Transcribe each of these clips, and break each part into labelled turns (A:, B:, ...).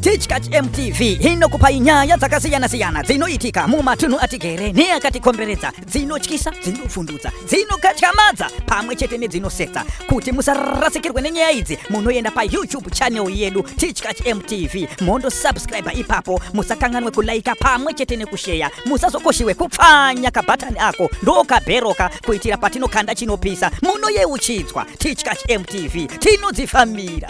A: Teachcat MTV inokupa inyaya dzakasiyana-siyana dzinoitika mumatunhu atigere neakatikomberedza, dzinotyisa, dzinofundutsa, dzinokatyamadza pamwe chete nedzinosetsa. Kuti musarasikirwe nenyaya idzi, munoenda pa YouTube channel yedu Teachcat MTV, mondo subscribe ipapo, musakanganwe kulaika pamwe chete nekushare, musazokoshiwe kupfanya kabhatani ako ndokabheroka kuitira patinokanda chinopisa munoyeuchidzwa. Teachcat MTV tinodzifambira.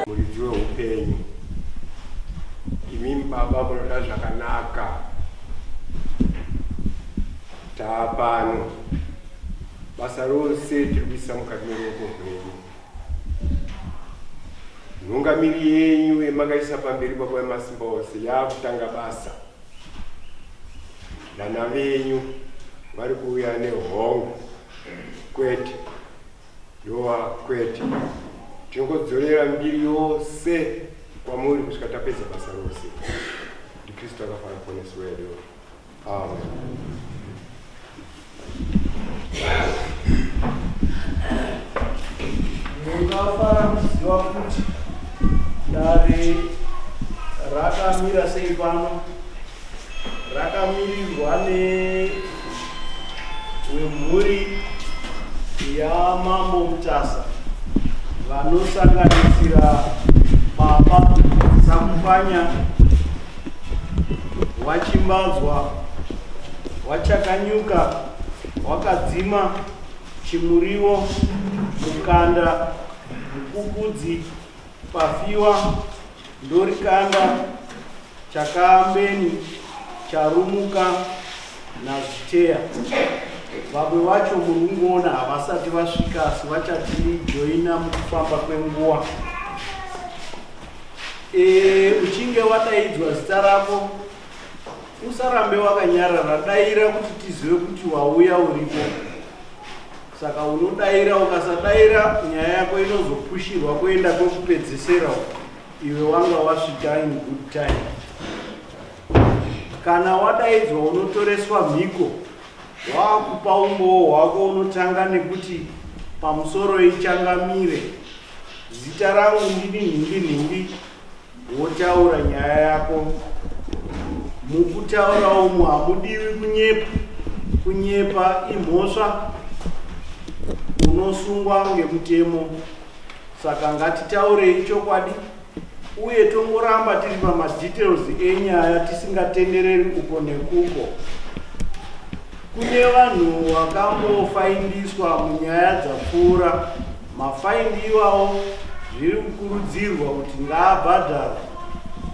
B: Mulidziwe upenyu, imi baba munoda zvakanaka. Taapano basa rose tiri kuisa mukati meruoko rwenyu. Nhungamiri yenyu yemakaisa pamberi pako yemasimba ose yaakutanga basa. Vana venyu vari kuuya nehongu kwete, yova kwete. Tingodzorera mbiri yose kwamuri kusvika tapedza basa rose. Ndikristu akafara ponesi wedu. Amen.
C: Munofara kuziva kuti dare rakamira sei pano. Rakamirirwa wemhuri yaMambo Mutasa vanosanganisira baba Sakupanya, Wachimbadzwa, Wachakanyuka, Wakadzima, Chimuriwo, Mukanda, Mukukudzi, Pafiwa, Ndorikanda, Chakaambeni, Charumuka naZiteya. Vamwe vacho murungoona havasati vasvika asi vachatijoina mukufamba kwenguva. Uchinge wadaidzwa zita rako, usarambe wakanyarara, daira kuti tizive kuti wauya uripo. Saka unodaira, ukasadaira nyaya yako inozopushirwa kuenda kwekupedzisira, iwe wanga wasvika in good time. Kana wadaidzwa unotoreswa mhiko, waakupa umboo hwako unotanga nekuti pamusoro ichangamire. Zita rangu ndini nhindi, wotaura nyaya yako. Mukutaura umu hamudiwi kunyepa imhosva, unosungwa ngemutemo. Saka ngatitaurei chokwadi uye tongoramba tiri pamadetails enyaya tisingatendereri uko nekuko. Kune vanhu vakambofaindiswa munyaya dzapfuura. Mafaindi iwawo zviri kukurudzirwa kuti ngaabhadharwe.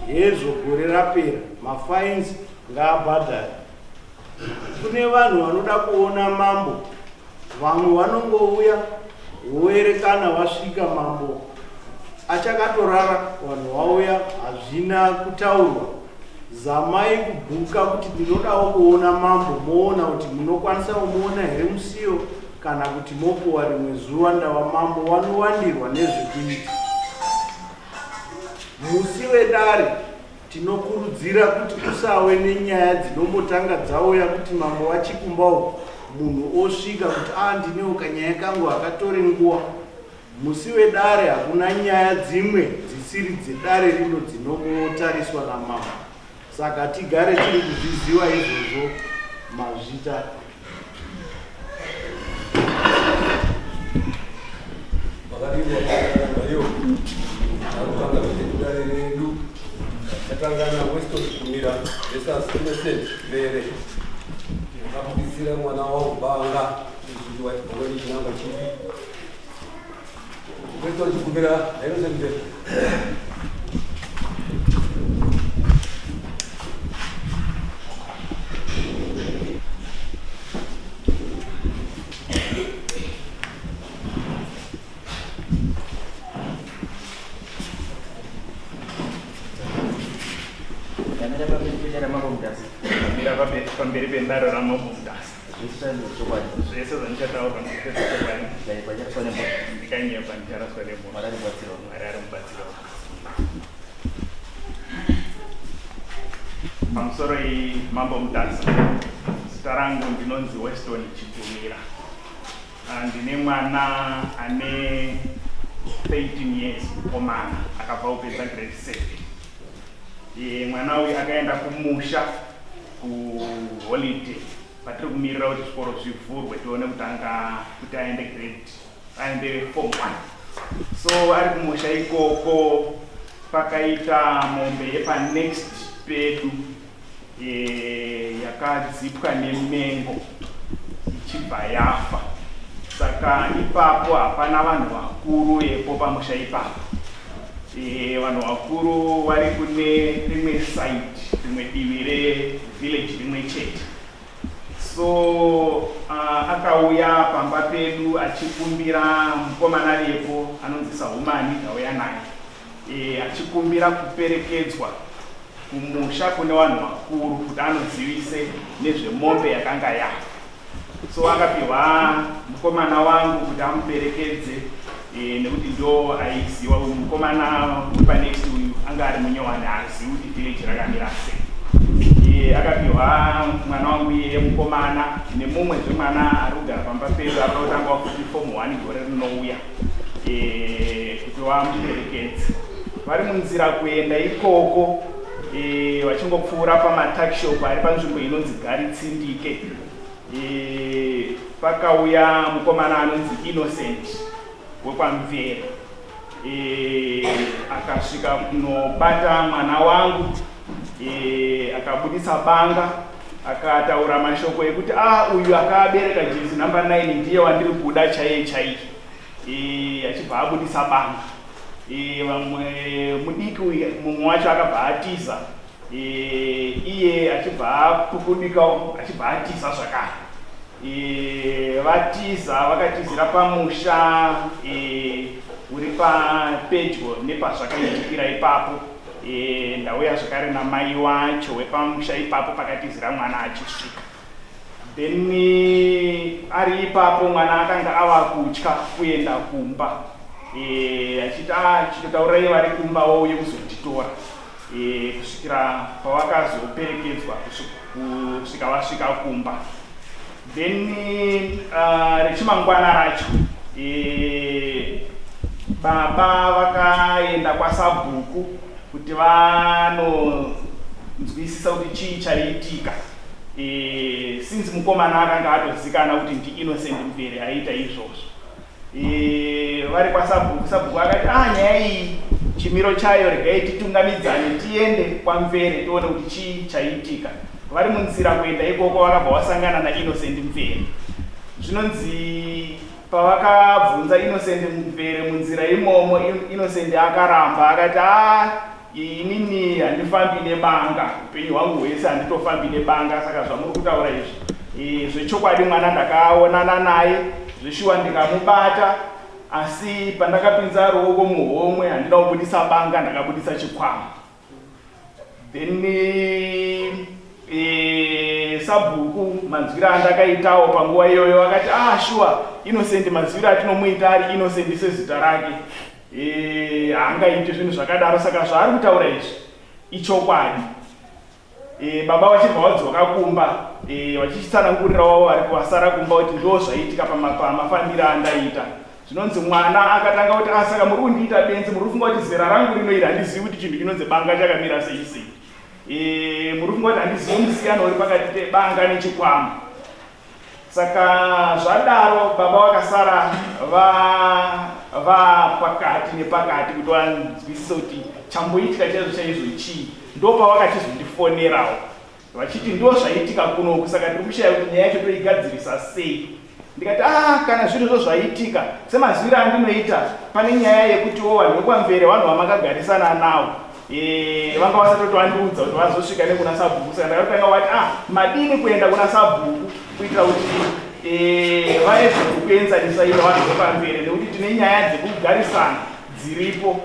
C: Hezvo gore rapera mafains ngaabhadharwe. Kune vanhu vanoda kuona mambo, vamwe vanongouya voerekana vasvika mambo achakatorara, vanhu vauya hazvina kutaurwa. Zamai kubhuka kuti ndinodawo kuona mambo, moona kuti munokwanisa kumuona here musiyo kana kuti mopuwa rimwe zuva ndava mambo. Vanowandirwa nezvekuita. Musi wedare tinokurudzira kuti usave nenyaya dzinombotanga dzauya kuti mambo wachikumbawo munhu osvika kuti ndinewo kanyaya kangu hakatore nguva. Musi wedare hakuna nyaya dzimwe dzisiri dzedare rino dzinombotariswa namambo. Saka tigare tiri kuzviziva izvozvo mazvita.
D: Akaburitsira Mwana Ane Banga
E: pamberi pendaro raMambo Mutasa. Zvese zvandichataura ndikanyepa ndicharaswa nemunhu. Mwari ari mubatsiro. pamusoro Mambo Mutasa. Zita rangu ndinonzi Weston Chitumira. Ndine mwana ane 13 years mukomana akabva kupedza grade 7. Mwana uyu akaenda kumusha kuholiday patiri kumirira kuti zvikoro zvivhurwe tione kuti aende form 1. So ari kumusha ikoko pakaita mombe yepanext pedu yakadzipwa nemengo ichibva yafa. Saka ipapo hapana vanhu vakuru epo pamusha ipapo. Vanhu vakuru vari kune rimwe side, rimwe divi revillage rimwe chete. So akauya pamba pedu achikumbira mukomana lepo anonzi Sahumani kauya naye. Achikumbira kuperekedzwa kumusha kune vanhu vakuru kuti anozivise nezvemombe yakanga yafa. So akapiwa mukomana wangu kuti amuperekedze nekuti ndo aiziva uyu mukomana wepanext uyu anga ari munyowani haazivi kuti village rakamira sei. Akapiwa mwana wangu iye mukomana nemumwe zvemwana ari kugara pamba pedu akatanga kuti form 1 gore rinouya kuti vamuperekedze. Vari munzira kuenda ikoko vachingopfuura pamatakishop ari panzvimbo inonzi Garitsindike. Pakauya mukomana anonzi Innocent wekwamvere. Akasvika kunobata mwana wangu, akabudisa banga, akataura mashoko ekuti uyu akabereka jezi number 9 ndiye wandiri kuda chaiye. Achibva abudisa banga. Mudiki mumwe wacho akabva atiza. Iye achibva apukudika achibva atiza zvakare. Vatiza vakatizira pamusha uri pedyo nepazvakaitikira ipapo. Ndauya zvakare namai wacho wepamusha ipapo pakatizira mwana achisvika. Then ari ipapo mwana akanga ava kutya kuenda kumba. Achiti chitotaurirai vari kumba wauye kuzotitora. Kusvikira pavakazoperekedzwa kusvika vasvika kumba. Then rechimangwana racho baba vakaenda kwaSabhuku kuti vanonzwisisa kuti chii chaitika. Since mukomana akanga atozikana kuti ndi Innocent Mvere aita izvozvo. Vari kwaSabhuku, Sabhuku akati nyaya iyi chimiro chayo regai titungamidzane tiende kwaMvere tione kuti chii chaitika. Vari munzira kuenda ikoko vakabva vasangana naInnocent Mvere. Zvinonzi pavakabvunza Innocent Mvere munzira imomo, Innocent akaramba akati inini handifambi nebanga, upenyu hwangu hwese handitofambi nebanga. Saka zvamuri kutaura izvi zvechokwadi mwana ndakaonana naye, zveshuwa ndikamubata, asi pandakapinza ruoko muhomwe handina kubudisa banga, ndakabudisa chikwama. Then Sabhuku manzwira andakaitawo panguva iyoyo akati shuwa Innocent mazwira atinomuita ari Innocent sezita rake. Haangaiti zvinhu zvakadaro. Saka zvaari kutaura izvi ichokwadi. Baba vachibva vadzoka kumba vachichitsanangurira wavo vari kuvasara kumba kuti ndo zvaitika pamafambiro andaita. Zvinonzi mwana akatanga kuti saka muri kundiita benzi, muri kufunga kuti zera rangu rinoiri handizivi kuti chinhu chinonzi banga chakamira sei sei. Muri kufunga kuti handizivi musiyano uri pakati pebanga nechikwama. Saka zvadaro baba vakasara pakati nepakati kuti vanzwisise kuti chamboitika chaizvo chii. Ndo pavakachizondifonerawo vachiti ndo zvaitika kunoku, saka tiri kushaya kuti nyaya yacho toigadzirisa sei. Ndikati kana zvinhu zvaitika semazwira andinoita, pane nyaya yekuti vanhu vekwamvere vanhu vamakagarisana navo vanga vasatoti vandiudza kuti vazosvika nekuna Sabhuku. Saka ndakatanga wati madini kuenda kuna Sabhuku kuitira kuti vaedze kuenzanisa ino vanhu vekwamvere, nekuti tine nyaya dzekugarisana dziripo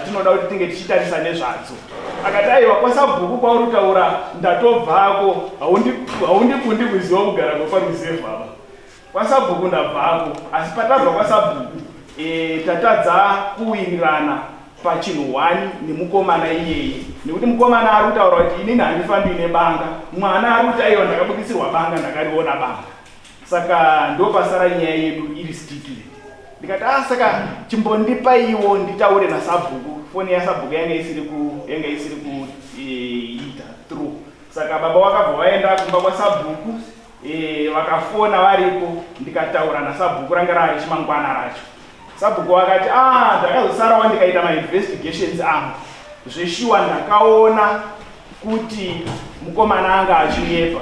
E: tinoda kuti tinge tichitarisa nezvadzo. Akati aiwa kwaSabhuku kwauri kutaura ndatobvako, haundikundi kuziva kugara kweparuzevha baba. KwaSabhuku ndabvako, asi patadza kwaSabhuku tatadza kuwirirana pachinhu 1 nemukomana iyeye, nekuti mukomana ari kutaura kuti inini handifambi nebanga, mwana ari kuti aiwa ndakabudisirwa banga, ndakariona banga. Saka ndopasara nyaya yedu iri stickly. Ndikati saka chimbondipa iwo nditaure naSabhuku. Foni yaSabhuku yanga isiri kuita through. Saka baba wakabva vaenda kumba kwaSabhuku, vakafona varipo, ndikataura naSabhuku ranga rari chimangwana racho. Sabhuku wakati ndakazosarawo ndikaita ma-investigations angu. Zveshuwa ndakaona kuti mukomana anga achinyepa.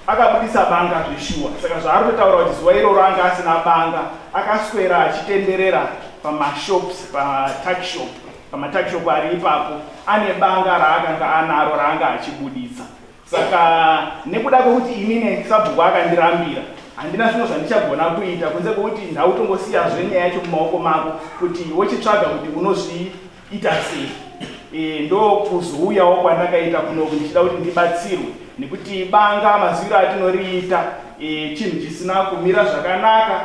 E: Akabudisa banga zveshuwa. Saka zvaari kutaura kuti zuva iroro anga asina banga, akaswera achitenderera pamashops, pamatuckshop ari ipapo, ane banga raakanga anaro raanga achibudisa. Saka nekuda kwekuti inini Sabhuku akandirambira, handina zvinhu zvandichagona kuita kunze kwokuti ndautongosiya zvenyaya yacho mumaoko mako kuti wochitsvaga kuti unozviita sei. Ndokuzouyawo kwandakaita kunoku ndichida kuti ndibatsirwe, nekuti banga maziviro atinoriita chinhu chisina kumira zvakanaka,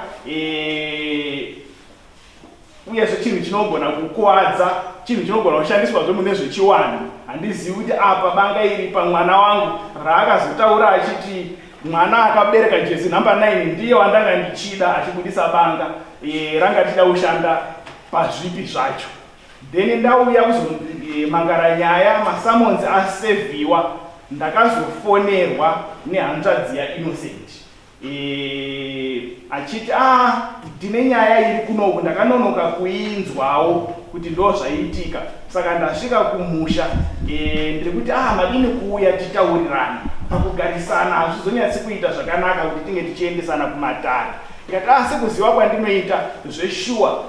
E: uyezve chinhu chinogona kukuwadza, chinhu chinogona kushandiswa zvemune zvechiwanhu. Handizivi kuti apa banga iri pamwana wangu raakazotaura achiti mwana akabereka jezi namba 9 ndiye wandanga ndichida achibudisa banga, ranga tichida kushanda pazvipi zvacho. Then ndauya kuzomangara nyaya, masamonzi asevhiwa, ndakazofonerwa nehanzvadzi yaInnocent achiti ndine nyaya iri kunoku, ndakanonoka kuinzwawo kuti ndo zvaitika. Saka ndasvika kumusha, ndiri kuti madini kuuya titaurirane pakugarisana, hazvizonyatsi kuita zvakanaka kuti tinge tichiendesana kumatare. Ndikati sekuziva kwandinoita zveshuwa,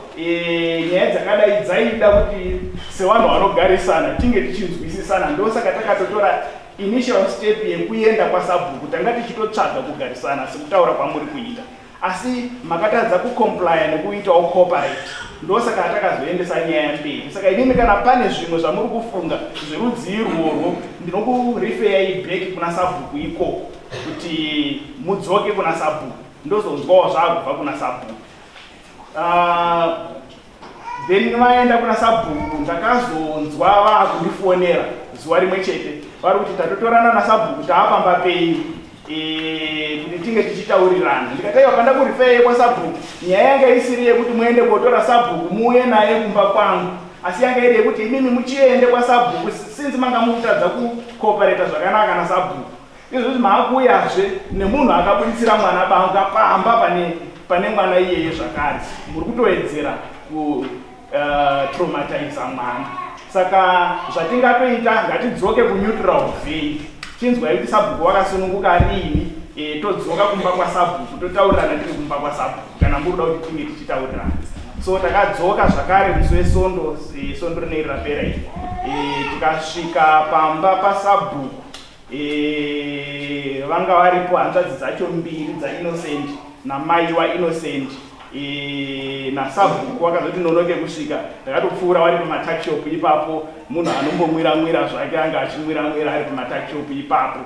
E: nyaya dzakadai dzaida kuti sevanhu vanogarisana tinge tichinzwisisana. Ndosaka takatotora initial step yekuenda kwaSabhuku, tanga tichitotsvaga kugarisana sekutaura kwamuri kuita, asi makatadza kucomplya nekuitawo cooperate. Ndosaka takazoendesa nyaya mberi. Saka inini kana pane zvimwe zvamuri kufunga zverudzi irworwo, ndinokurifeyai back kuna Sabhuku ikoko kuti mudzoke kuna Sabhuku, ndozonzwawo zvakubva kuna Sabhuku. Then vaenda kuna Sabhuku, ndakazonzwa vakundifonera zuva rimwe chete, vari kuti tatotorana naSabhuku taapamba pei kuti tinge tichitaurirana. Ndikataiwa panda kurifeyai kwaSabhuku, nyaya yanga isiri yekuti muende kotora Sabhuku muuye naye kumba kwangu, asi yanga iri yekuti imimi muchiende kwaSabhuku since manga mukutadza kucooperata zvakanaka naSabhuku. Izvozvi maakuyazve nemunhu akabuditsira mwana banga pamba pane mwana iyeye zvakare, muri kutowedzera kutraumatiza mwana. Saka zvatingatoita ngatidzoke kuneutral vein, chinzwai kuti Sabhuku wakasununguka riini, todzoka kumba kwaSabhuku totaurirana tiri kumba kwaSabhuku kana muri kuda kuti tinge tichitaurirana. So takadzoka zvakare musi weSondo, Sondo rineri rapera iri, tikasvika pamba paSabhuku. Vanga varipo hanzvadzi dzacho mbiri dzaInnocent namai waInnocent, naSabhuku wakazoti nonoke kusvika. Takatopfuura vari pamatuckshop ipapo, munhu anombomwira zvake anga achimwira ari pamatuckshop ipapo.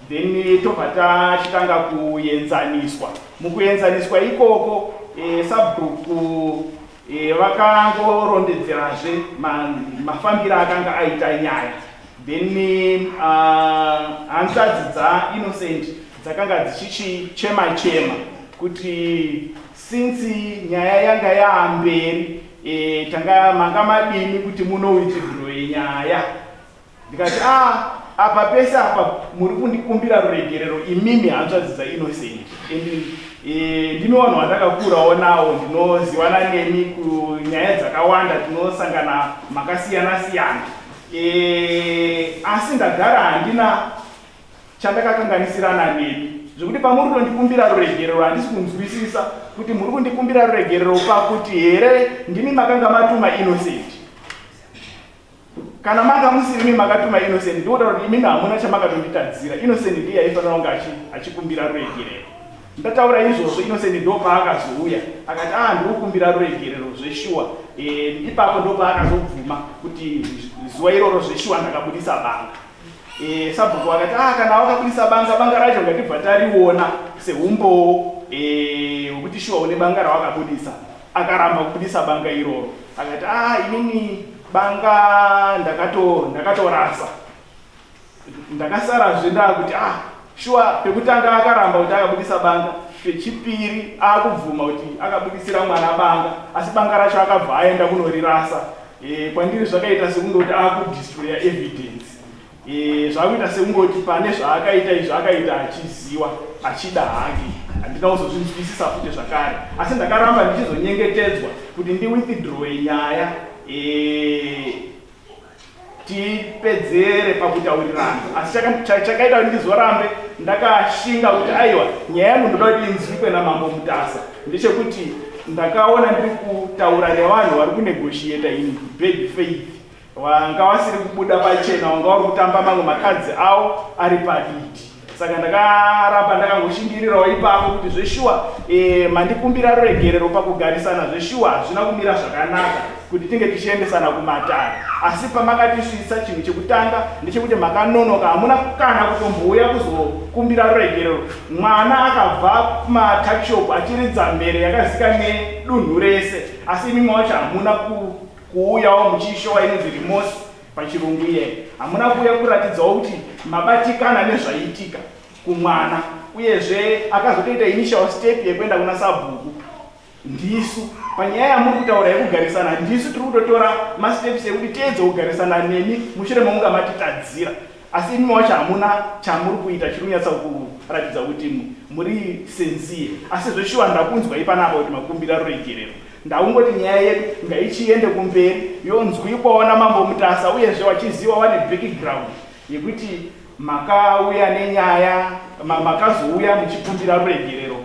E: Then tobva tachitanga kuenzaniswa. Mukuenzaniswa ikoko, Sabhuku vakangorondedzerazve mafambiro akanga aita nyaya. Then hanzvadzi dzaInnocent dzakanga dzichichema kuti since nyaya yanga yaamberi, manga madini kuti munowithdraw nyaya. Ndikati apa pese apa muri kundikumbira ruregerero imimi hanzvadzi dzaInnocent, ndimi vanhu vandakakurawo nawo, ndinozivana nemi kunyaya dzakawanda, tinosangana makasiyana-siyana. Asi ndagara handina chandakakanganisirana nemi, zvekuti pamuri kundikumbira ruregerero handisi kunzwisisa kuti muri kundikumbira ruregerero pakuti here ndimi makanga matuma Innocent. Kana manga musirimi makatuma Innocent, ndoda kuti imimi hamuna chamakatonditadzira. Innocent ndiye aifanira kunge achikumbira ruregerero. Ndataura izvozvo, Innocent ndopaakazouya akati ndiri kukumbira ruregerero zveshuwa. Ipapo ndopaakazobvuma kuti zuva iroro zveshuwa ndakabudisa banga. Sabhuku akati kana wakabudisa banga racho ngatibva tariona seumbowo hwekuti shuwa une banga rawakabudisa. akaramba kubudisa banga iroro. Akati inini banga ndakatorasa. Ndakasara zvenda kuti sure pekutanga akaramba kuti akabudisa banga, pechipiri akubvuma kuti akabudisira mwana banga, asi banga racho akabva aenda kunorirasa. Kwandiri zvakaita sekungoti akudistroya evidence. Zvakuita sekungoti pane zvaakaita izvo akaita achiziva achida hake. Handina kuzozvinzwisisa futi zvakare, asi ndakaramba ndichizonyengetedzwa kuti ndiwithdrawe nyaya tipedzere pakutaurirana. Asi chakaita kuti ndizorambe ndakashinga kuti aiwa nyaya yangu ndoda kuti inzwikwe namambo Mutasa ndechekuti ndakaona ndiri kutaura nevanhu vari kunegotiata in bad faith, wanga wasiri kubuda pachena, wanga vari kutamba mamwe makadzi avo ari paditi. Saka ndakaramba ndakangoshingirirawo ipapo kuti zveshuwa mandikumbira ruregerero pakugarisana, zveshuwa hazvina kumira zvakanaka kuti tinge tichiendesana kumatare. Asi pamakatisvitsa chinhu chekutanga ndechekuti makanonoka, hamuna kukana kutombouya kuzokumbira ruregerero. Mwana akabva kumatakishop achiridza mbere yakazika nedunhu rese, asi imwe wacho hamuna kuuyawo muchishowa inonzi remorse pachirungu iye. Hamuna kuuya kuratidzawo kuti mabatikana nezvaitika kumwana, uyezve akazotoita initial step yekuenda kuna sabhuku. Ndisu panyaya yamuri kutaura yekugarisana, ndisu tiri kutotora masteps ekuti teedze kugarisana nemi mushure momunga matitadzira, asi imwe wacho hamuna chamuri kuita chiri kunyatsa kuratidza kuti muri sensiye. Asi zveshuwa ndakunzwa ipanapa kuti makumbira ruregerero. Ndaungoti nyaya yedu ngaichiende kumberi yonzwikwawo namambo Mutasa, uyezve wachiziva wane background yekuti makauya nenyaya, makazouya muchikumbira ruregerero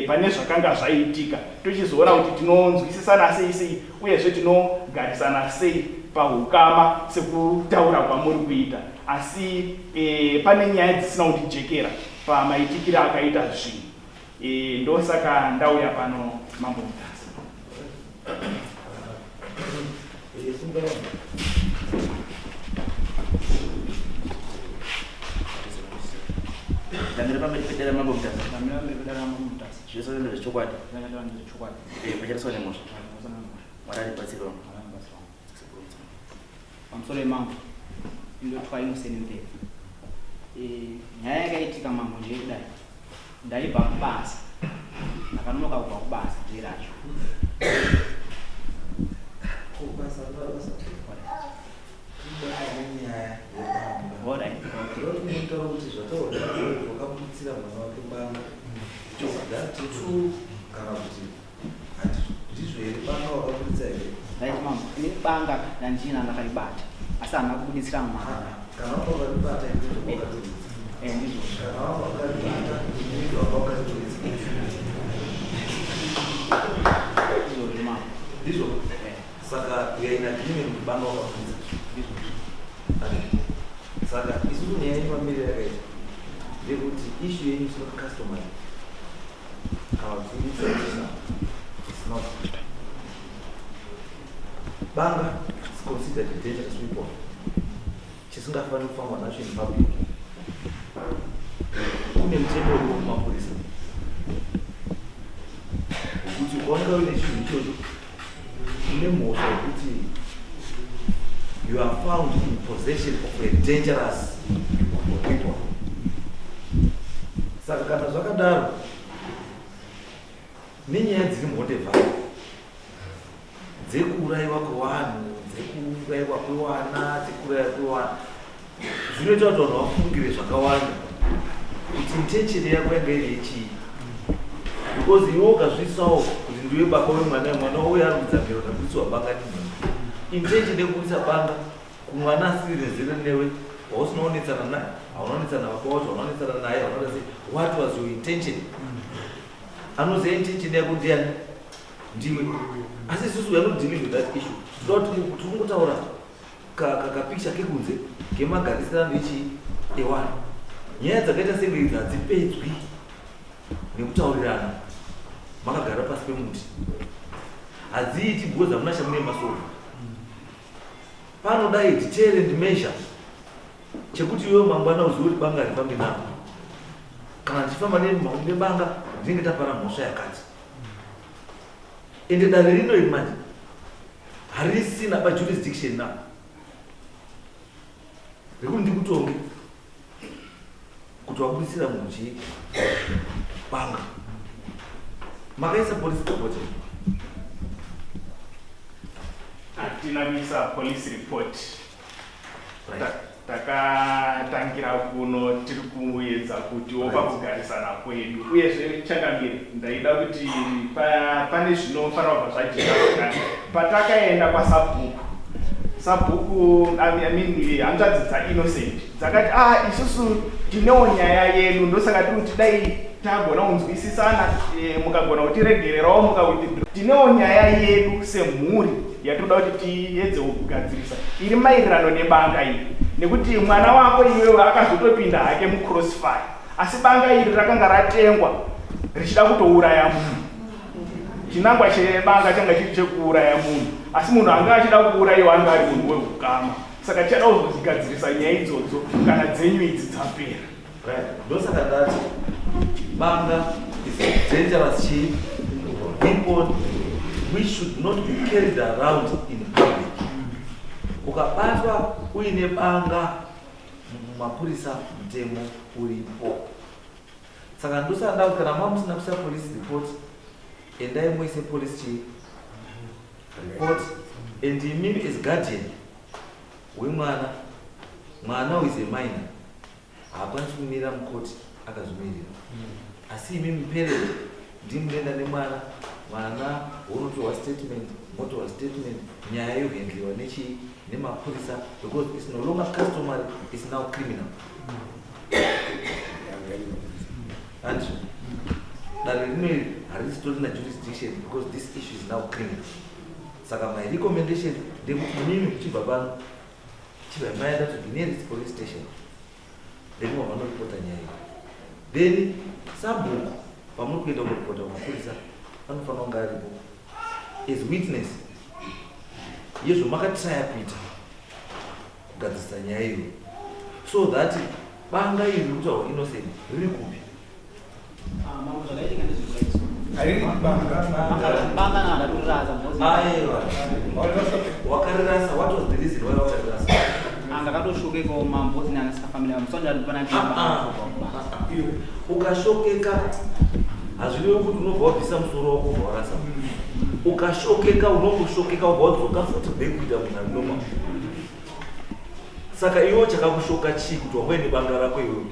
E: pane zvakanga zvaitika, tochizoona kuti tinonzwisisana sei uyezve tinogarisana sei pahukama sekutaura kwamuri kuita. Asi pane nyaya dzisina kutijekera pamaitikiro akaita zvinhu. Ndosaka ndauya pano mambo Mutasa.
F: Damira pamwe pedera mambo Mutasa.
E: Damira pedera mambo Mutasa.
F: Jesu ndio chokwadi.
E: Ndio chokwadi.
F: Pachera sone mosha. Marari patsiro.
A: Pamusoro mambo ndio twayimuseni mberi. Nyaya yakaitika mambo nje kudai. Ndaibva kubasa. Nakanonoka kubva kubasa ndiracho.
F: Kubasa basa.
A: Bora okay.
F: Ndotoro kuti zvatoda Akaburitsira Mwana Ane Banga. Chokwadi tu kana kuti ndizvo ere banga wakaburitsa ere?
A: Right mambo, ni banga nanjina ndakaribata. Asa anakubuditsira mwana.
F: Kana wakaribata ndizvo.
A: Ndizvo.
F: Kana wakaribata ndizvo wakaburitsa.
A: Ndizvo mambo.
F: Ndizvo. Saka yaina dini mbanga wakaburitsa.
A: Ndizvo.
F: Saka isusu nyaya yemamiri yakaita ndekuti issue yenyu sino customer kana kudzidzisa it's not banga is considered a dangerous weapon chisingafaniri kufamba nacho in public. Kune mutemo uriwo mumapurisa wekuti ukaoneka uine chinhu ichocho une mhosva yekuti you are found in possession of a dangerous weapon. Saka kana zvakadaro nenyaya dziri mhondevharo dzekuurayiwa kwevanhu, dzekuurayiwa kwewana, dzekuurayiwa kwewana zvinoita kuti vanhu vafungire zvakawanda kuti intention yako yanga iri yechii, because iwe ukazvisawo kuti ndiwe baba wemwana uya ari kudzambira nakudziwa banga ndimwana. Intention yekubudisa banga kumwana asiri nezera newe, wausinoonetsana naye, haunoonetsana baba wacho, haunoonetsana naye, haunoda sei, what was your intention? Anoziva intention yako ndiani? Ndiwe. Asi isusu we are not dealing with that issue. Tiri kungotaura kapicha kekunze kemagarisirano ewanhu. Nyaya dzakaita senge idzi hadzipedzwi nekutaurirana makagara pasi pemuti, hadziiti because hamuna chamune masoro. Panodai deterrent measure chekuti iwe mangwana uzive kuti banga rifambi navo. Kana ndichifamba nebanga ndinenge tapara mhosva yakati. ende dare rino iri manje harisina pajurisdiction na rekuti ndikutonge kuti wabudisira munhu chii Banga makaisa police report
E: hatina kuisa police report takatangira kuno tiri kuedza kuti opa kugarisana kwedu uyezve changamire ndaida kuti pane zvinofanira kubva zvajeka patakaenda kwasabhuku hanzvadzi dzaInnocent dzakati isusu tinewo nyaya yedu ndosaka tiri kuti dai tagona kunzwisisana mukagona kutiregererawo mukakuti tinewo nyaya yedu semhuri yatoda kuti tiedze kugadzirisa iri maererano nebanga iri nekuti mwana wako iwewe akazotopinda hake mucrossfire asi banga iri rakanga ratengwa richida kutouraya munhu chinangwa chebanga changa chiri chekuuraya munhu asi munhu anga achida kuurayiwa anga ari munhu wehukama saka tichada kuzozigadzirisa nyaya idzodzo kana dzenyu idzi dzapera
F: ndosaka ndati banga is dangerous chief. People, we should not be carried around in public. Ukabatwa uine banga mapurisa mtemo uripo. Saka ndosanda kana mamusina kusa police report endai muise police chief report and mimi as guardian wemwana mwana is a minor hapana kumira mukoti akazomirira asi mimi parent ndimenda nemwana mwana unotowa statement motowa statement nyaya yohandliwa nechi nemapurisa because it's no longer customary, it's now criminal. And dare rino haristorina jurisdiction because this issue is now criminal. Saka my recommendation ndekuti mimi kuchibva pano maenda to the nearest police station then vanoripota nyaya then sabhuku pamuri kuenda kuripota mapurisa anofanira kunge aripo as witness yezvo makatraya kuita kugadzirisa nyaya iyo so that banga iri kutaura innocent riri kupi wakarasa. What was the reason why wakarasa?
G: Angakatoshokeka mambozi nangasafamila msonja ndipana
F: ukashokeka hazvirevi kuti unobva wabvisa musoro wako ubva warasa. Ukashokeka unongoshokeka ubva wadzoka futi bekuita munhu anoma. Saka iwo chakakushoka chii kuti wamboende banga rako iwewe?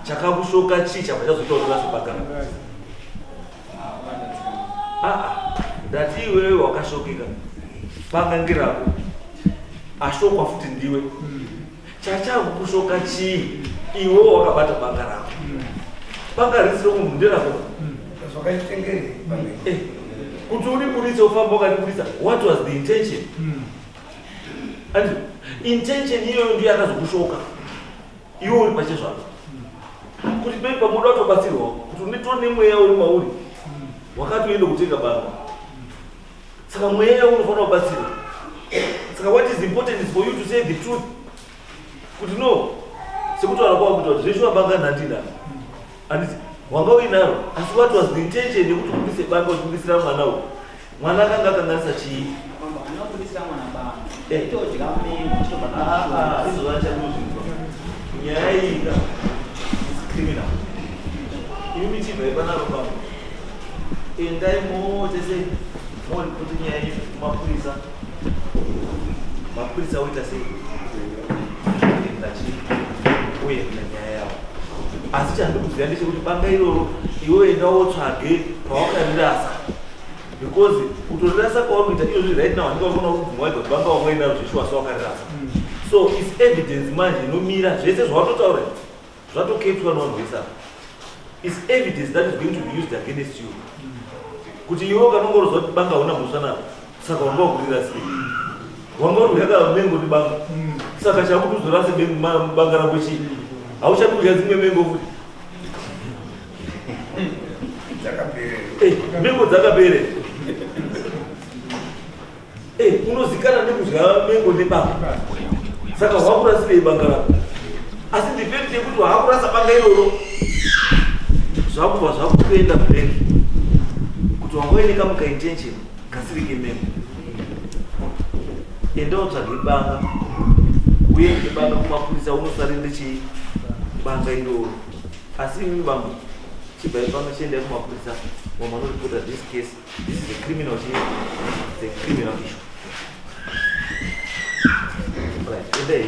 F: Chakakushoka chii chabva chazoita kuti uraswe banga rako? Ndati iwewe wakashokeka banga ngerako ashokwa futi ndiwe chachakushoka chii iwewe wakabata banga rako banga risiro munhu nderako kuti uri kurisa ufamba ukaripurisa what was the intention and intention iyoyo ndiyo yakazokushoka iwe uri pache zvako kuti pei pamuda kutobatsirwa kuti unitone mweya uri mauri wakati uende kutenga banga saka mweya unofanira kubatsira. Saka what is important is for you to say the truth kuti no sekuti wanakuwa kuti zveshuwa banga nhandina anditi wanga uinaro asi what was the intention yekuti ubudise banga uchibudisira mwana uyu mwana akanga akanganisa chii izovachakuzvinzwa nyaya iyi criminal imi michibva ipanaro banga endai motese moripoti nyaya iyi kumapurisa mapurisa oita sei uye nenyaya yavo asi chandikuziva ndechekuti banga iroro iwe enda wotsvage pawakarirasa because kutorirasa kwaunoita iyozvi right now handikakona kubvumwa kuti banga wamwe inaro zveshuwa sawakarirasa so its evidence manje inomira zvese zvawatotaura zvatoketwa navanhu vesava its evidence that is going to be used against you kuti iwe ukanongorozva kuti banga hauna mhosva navo saka wanga wakurira sei wanga uri yakamengo ndi banga saka chakuti uzorase banga rako chii hauchakudya dzimwe mengo futi mengo dzakaperera unozikana nekudya mengo nebanga saka wakurasirei banga rako asi depende yekuti hakurasa banga iroro zvakubva zvakutoenda kurengi kuti wangoeneka muka intention kasirike memo endawo tsvage banga uye nebanga kumapurisa unosarinde chii banga iroro asi imimi bambo chibva ipano chiendai kumapurisa wamanoripota this case this is a criminal issue. Right, endai